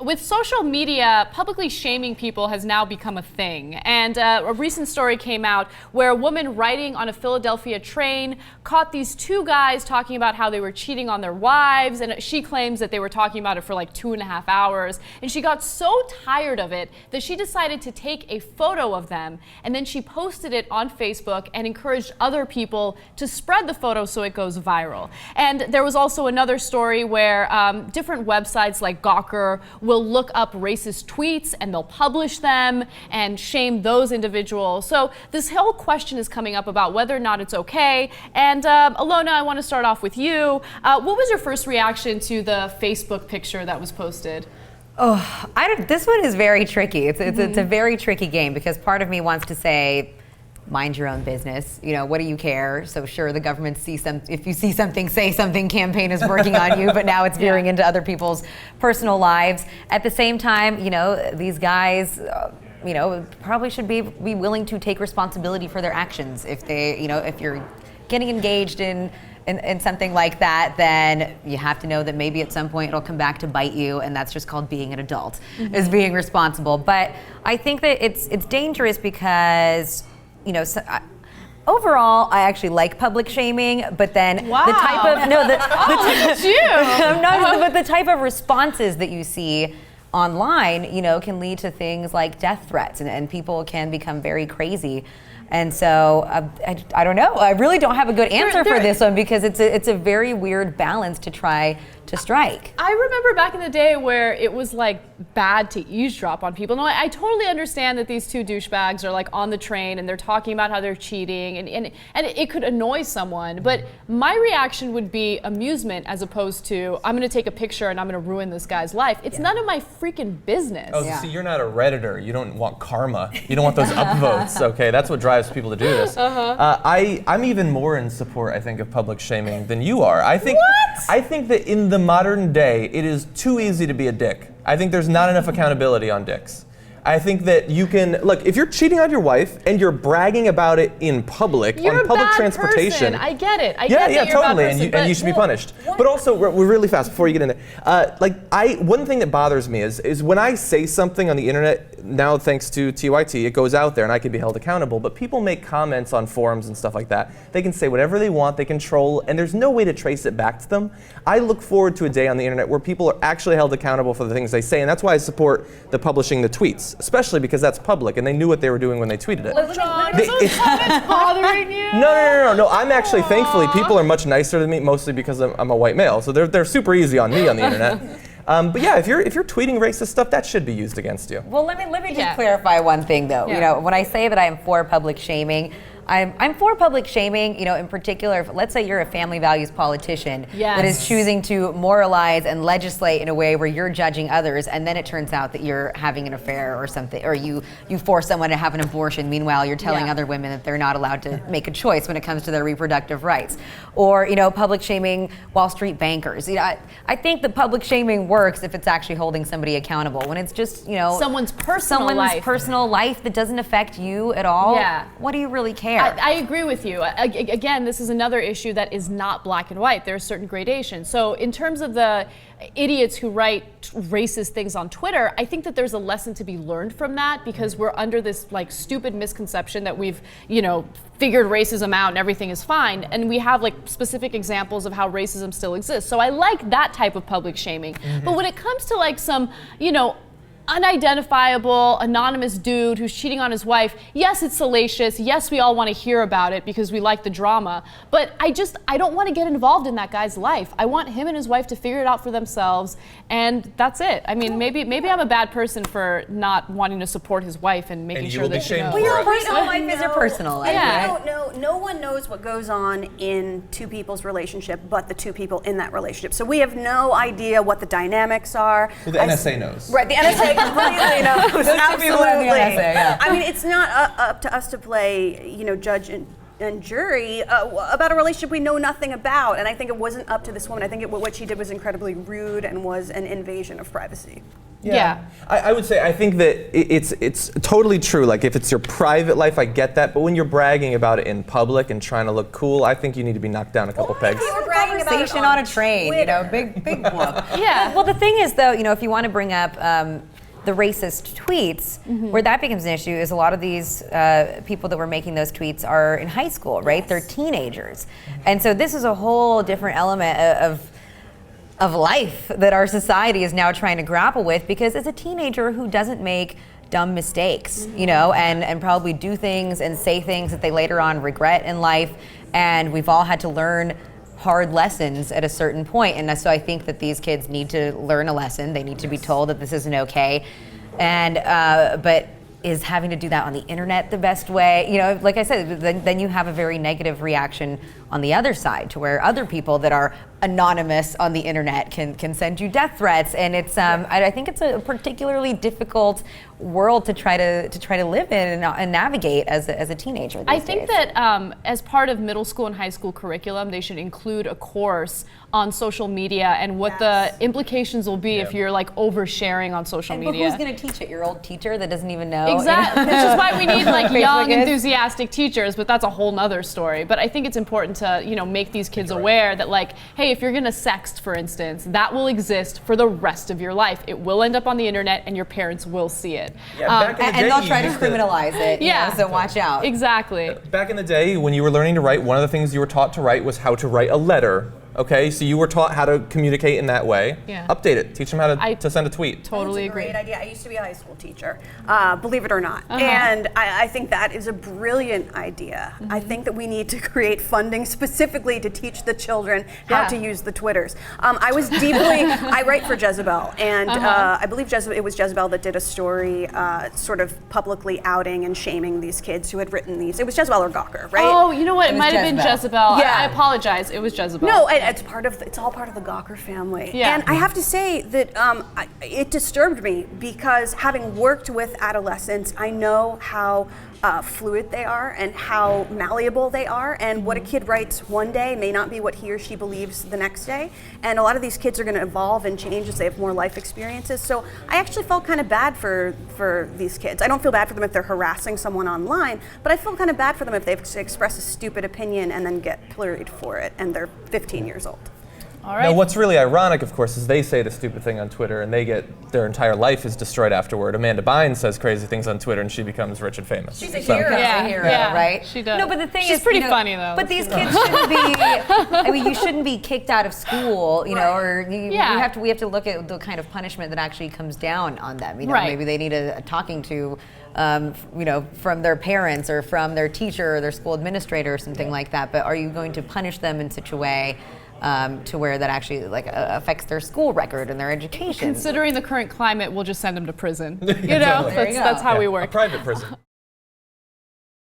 With social media, publicly shaming people has now become a thing. And a recent story came out where a woman riding on a Philadelphia train caught these two guys talking about how they were cheating on their wives. And she claims that they were talking about it for like 2.5 hours. And she got so tired of it that she decided to take a photo of them. And then she posted it on Facebook and encouraged other people to spread the photo so it goes viral. And there was also another story where different websites like Gawker will look up racist tweets and they'll publish them and shame those individuals. So this whole question is coming up about whether or not it's okay. And Alyona, I want to start off with you. What was your first reaction to the Facebook picture that was posted? Oh, this one is very tricky. It's a very tricky game because part of me wants to say, mind your own business. You know, what do you care? So sure, the government if you see something, say something campaign is working on you, but now it's veering into other people's personal lives. At the same time, you know, these guys, you know, probably should be willing to take responsibility for their actions. If they, you know, if you're getting engaged in something like that, then you have to know that maybe at some point it'll come back to bite you, and that's just called being an adult, is being responsible. But I think that it's dangerous because, you know, overall, I actually like public shaming, but then the type of but the type of responses that you see online, you know, can lead to things like death threats, and people can become very crazy. And so I don't know. I really don't have a good answer for this one because it's a very weird balance to try to strike. I remember back in the day where it was like bad to eavesdrop on people. No, I totally understand that these two douchebags are like on the train and they're talking about how they're cheating and it could annoy someone. But my reaction would be amusement as opposed to I'm going to take a picture and I'm going to ruin this guy's life. It's none of my freaking business. Oh, see, you're not a Redditor. You don't want karma. You don't want those upvotes. Okay, that's what drives people to do this. I'm even more in support, I think, of public shaming than you are. I think that in the modern day, it is too easy to be a dick. I think there's not enough accountability on dicks. I think that you can, look, if you're cheating on your wife and you're bragging about it in public, you're on public a bad transportation. Person. I get it. I yeah, get yeah, that you're totally, a bad person, and you should be punished. But also, we're really fast before you get in there. One thing that bothers me is when I say something on the internet, now thanks to TYT, it goes out there and I can be held accountable, but people make comments on forums and stuff like that. They can say whatever they want, they can troll, and there's no way to trace it back to them. I look forward to a day on the internet where people are actually held accountable for the things they say, and that's why I support the publishing the tweets, especially because that's public and they knew what they were doing when they tweeted it. John, are those comments bothering you? No. I'm actually, thankfully, people are much nicer than me, mostly because I'm a white male, so they're super easy on me on the internet. But yeah, if you're tweeting racist stuff, that should be used against you. Well, let me just clarify one thing though. You know, when I say that I am for public shaming, I'm for public shaming, you know, in particular, if, let's say you're a family values politician that is choosing to moralize and legislate in a way where you're judging others, and then it turns out that you're having an affair or something, or you force someone to have an abortion, meanwhile you're telling other women that they're not allowed to make a choice when it comes to their reproductive rights. Or, you know, public shaming Wall Street bankers. You know, I think the public shaming works if it's actually holding somebody accountable. When it's just, you know, someone's personal life that doesn't affect you at all, what do you really care? I agree with you. Again, this is another issue that is not black and white. There's certain gradation. So in terms of the idiots who write racist things on Twitter, I think that there's a lesson to be learned from that because we're under this like stupid misconception that we've, you know, figured racism out and everything is fine. And we have like specific examples of how racism still exists. So I like that type of public shaming. But when it comes to like some, you know, unidentifiable, anonymous dude who's cheating on his wife. Yes, it's salacious. Yes, we all want to hear about it because we like the drama. But I don't want to get involved in that guy's life. I want him and his wife to figure it out for themselves, and that's it. I mean, maybe I'm a bad person for not wanting to support his wife and making sure that she knows. Well, your personal life is your personal life. Yeah. No one knows what goes on in two people's relationship but the two people in that relationship. So we have no idea what the dynamics are. Well, the NSA knows. Right, the NSA completely knows. Absolutely. NSA, I mean, it's not up to us to play, you know, judge and jury about a relationship we know nothing about. And I think it wasn't up to this woman. I think what she did was incredibly rude and was an invasion of privacy. Yeah. I would say I think that it's totally true. Like if it's your private life, I get that. But when you're bragging about it in public and trying to look cool, I think you need to be knocked down a couple pegs. You were bragging about it Conversation on a train, Twitter. big whoop. Yeah. Well, the thing is, though, if you want to bring up the racist tweets, where that becomes an issue is a lot of these people that were making those tweets are in high school, right? They're teenagers, and so this is a whole different element of life that our society is now trying to grapple with, because as a teenager who doesn't make dumb mistakes, and probably do things and say things that they later on regret in life, and we've all had to learn hard lessons at a certain point. And so I think that these kids need to learn a lesson. They need to be told that this isn't okay. And but is having to do that on the internet the best way? Like I said, then you have a very negative reaction on the other side, to where other people that are anonymous on the internet can send you death threats, and it's I think it's a particularly difficult world to try to live in and navigate as a teenager these I think days. that as part of middle school and high school curriculum, they should include a course on social media and what the implications will be if you're like oversharing on social But media. who's going to teach it? Your old teacher that doesn't even know? Exactly. Which is why we need like Facebook young, is. enthusiastic teachers, but that's a whole nother story. But I think it's important to, make these kids aware that, like, hey, if you're gonna sext, for instance, that will exist for the rest of your life. It will end up on the internet and your parents will see it. Yeah, back in the And day, they'll you try to used criminalize it. Yeah. So watch out. Exactly. Back in the day, when you were learning to write, one of the things you were taught to write was how to write a letter. Okay, so you were taught how to communicate in that way. Yeah. Update it. Teach them how to send a tweet. Totally That's a agree. great idea. I used to be a high school teacher, believe it or not. And I think that is a brilliant idea. I think that we need to create funding specifically to teach the children how to use the Twitters. I write for Jezebel, and I believe it was Jezebel that did a story sort of publicly outing and shaming these kids who had written these. It was Jezebel or Gawker, right? Oh, you know what? It was might have been Jezebel. Jezebel. Yeah. I apologize. It was Jezebel. No, it's all part of the Gawker family. Yeah. And I have to say that it disturbed me, because having worked with adolescents, I know how fluid they are and how malleable they are, and what a kid writes one day may not be what he or she believes the next day. And a lot of these kids are going to evolve and change as they have more life experiences. So I actually felt kind of bad for these kids. I don't feel bad for them if they're harassing someone online, but I feel kind of bad for them if they express a stupid opinion and then get pilloried for it and they're 15 years old. All right. Now, what's really ironic, of course, is they say the stupid thing on Twitter and their entire life is destroyed afterward. Amanda Bynes says crazy things on Twitter and she becomes rich and famous. She's a So- hero. Yeah, a hero, yeah, right? she does. No, but the thing She's is, pretty funny though. But these kids shouldn't be. I mean, you shouldn't be kicked out of school, or we have to look at the kind of punishment that actually comes down on them. Right. Maybe they need a talking to, from their parents or from their teacher or their school administrator or something like that. But are you going to punish them in such a way to where that actually affects their school record and their education? Considering the current climate, we'll just send them to prison. Exactly. There you go. That's how we A work. private prison.